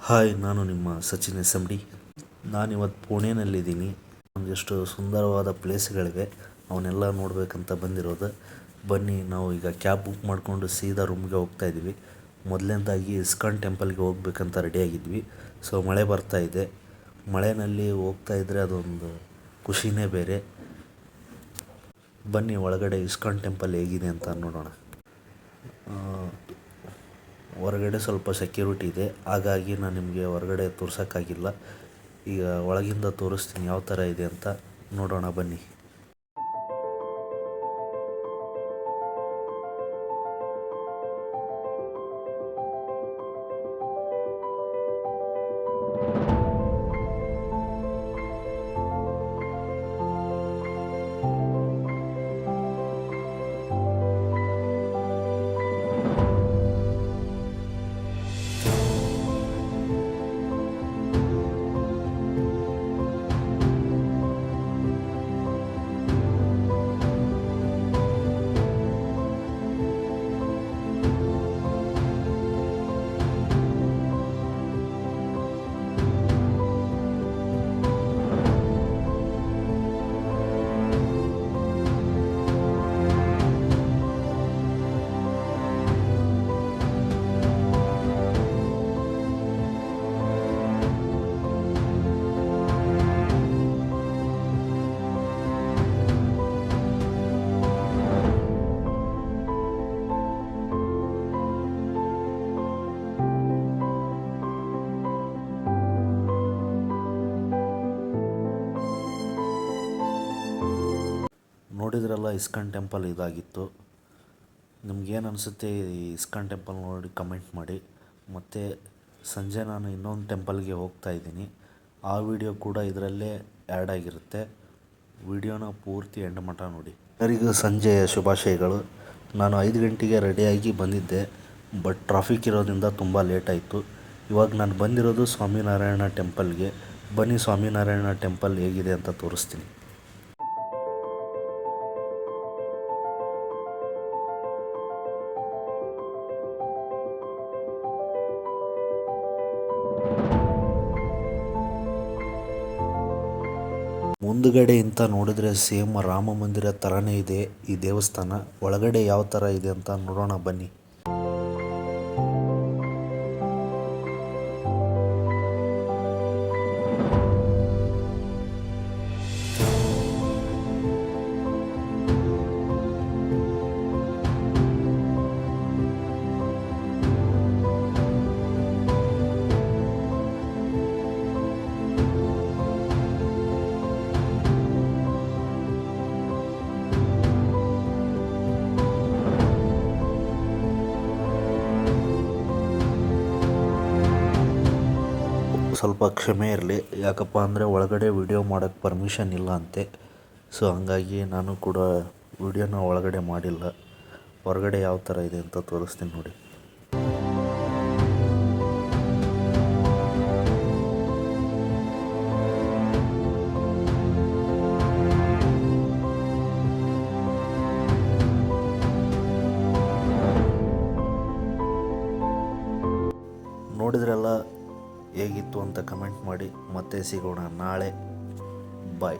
Hi, ನಾನು ನಿಮ್ಮ Sachin S M D. ನಾನಿವತ್ತು ಪುಣೆನಲ್ಲಿದ್ದೀನಿ. ಒಂದಿಷ್ಟು ಸುಂದರವಾದ ಪ್ಲೇಸ್ಗಳಿವೆ, ಅವನ್ನೆಲ್ಲ ನೋಡಬೇಕಂತ ಬಂದಿರೋದು. ಬನ್ನಿ, ನಾವು ಈಗ ಕ್ಯಾಬ್ ಬುಕ್ ಮಾಡಿಕೊಂಡು ಸೀದಾ ರೂಮ್ಗೆ ಹೋಗ್ತಾ ಇದ್ದೀವಿ. ಮೊದಲನೇದಾಗಿ ಇಸ್ಕಾನ್ ಟೆಂಪಲ್ಗೆ ಹೋಗ್ಬೇಕಂತ ರೆಡಿಯಾಗಿದ್ವಿ. ಸೊ ಮಳೆ ಬರ್ತಾ ಇದೆ. ಮಳೆಯಲ್ಲಿ ಹೋಗ್ತಾ ಇದ್ದರೆ ಅದೊಂದು ಖುಷಿನೇ ಬೇರೆ. ಬನ್ನಿ ಒಳಗಡೆ ಇಸ್ಕಾನ್ ಟೆಂಪಲ್ ಹೇಗಿದೆ ಅಂತ ನೋಡೋಣ. ಹೊರಗಡೆ ಸ್ವಲ್ಪ ಸೆಕ್ಯೂರಿಟಿ ಇದೆ, ಹಾಗಾಗಿ ನಾನು ನಿಮಗೆ ಹೊರಗಡೆ ತೋರ್ಸೋಕ್ಕಾಗಿಲ್ಲ. ಈಗ ಒಳಗಿಂದ ತೋರಿಸ್ತೀನಿ ಯಾವ ಥರ ಇದೆ ಅಂತ. ನೋಡೋಣ ಬನ್ನಿ. ನೋಡಿದ್ರಲ್ಲ, ಇಸ್ಕಾನ್ ಟೆಂಪಲ್ ಇದಾಗಿತ್ತು. ನಿಮ್ಗೇನು ಅನಿಸುತ್ತೆ ಈ ಇಸ್ಕಾನ್ ಟೆಂಪಲ್ ನೋಡಿ ಕಮೆಂಟ್ ಮಾಡಿ. ಮತ್ತು ಸಂಜೆ ನಾನು ಇನ್ನೊಂದು ಟೆಂಪಲ್ಗೆ ಹೋಗ್ತಾ ಇದ್ದೀನಿ. ಆ ವಿಡಿಯೋ ಕೂಡ ಇದರಲ್ಲೇ ಆ್ಯಡ್ ಆಗಿರುತ್ತೆ. ವಿಡಿಯೋನ ಪೂರ್ತಿ ಎಂಡ್ ಮಟ್ಟ ನೋಡಿ. ಎಲ್ಲರಿಗೂ ಸಂಜೆಯ ಶುಭಾಶಯಗಳು. ನಾನು 5 ಗಂಟೆಗೆ ರೆಡಿಯಾಗಿ ಬಂದಿದ್ದೆ, ಬಟ್ ಟ್ರಾಫಿಕ್ ಇರೋದ್ರಿಂದ ತುಂಬ ಲೇಟ್ ಆಯಿತು. ಇವಾಗ ನಾನು ಬಂದಿರೋದು ಸ್ವಾಮಿನಾರಾಯಣ ಟೆಂಪಲ್ಗೆ. ಬನ್ನಿ, ಸ್ವಾಮಿನಾರಾಯಣ ಟೆಂಪಲ್ ಹೇಗಿದೆ ಅಂತ ತೋರಿಸ್ತೀನಿ. ಮುಂದುಗಡೆಯಿಂದ ನೋಡಿದ್ರೆ ಸೇಮ್ ರಾಮ ಮಂದಿರ ಥರನೇ ಇದೆ ಈ ದೇವಸ್ಥಾನ. ಒಳಗಡೆ ಯಾವ ಥರ ಇದೆ ಅಂತ ನೋಡೋಣ ಬನ್ನಿ. ಸ್ವಲ್ಪ ಕ್ಷಮೆ ಇರಲಿ, ಯಾಕಪ್ಪ ಅಂದರೆ ಒಳಗಡೆ ವಿಡಿಯೋ ಮಾಡೋಕ್ಕೆ ಪರ್ಮಿಷನ್ ಇಲ್ಲ ಅಂತೆ. ಸೊ ಹಂಗಾಗಿ ನಾನು ಕೂಡ ವಿಡಿಯೋನ ಒಳಗಡೆ ಮಾಡಿಲ್ಲ. ಹೊರಗಡೆ ಯಾವ ಥರ ಇದೆ ಅಂತ ತೋರಿಸ್ತೀನಿ ನೋಡಿ. ನೋಡಿದ್ರೆಲ್ಲ ಹೇಗಿತ್ತು ಅಂತ ಕಮೆಂಟ್ ಮಾಡಿ. ಮತ್ತೆ ಸಿಗೋಣ ನಾಳೆ. ಬಾಯ್.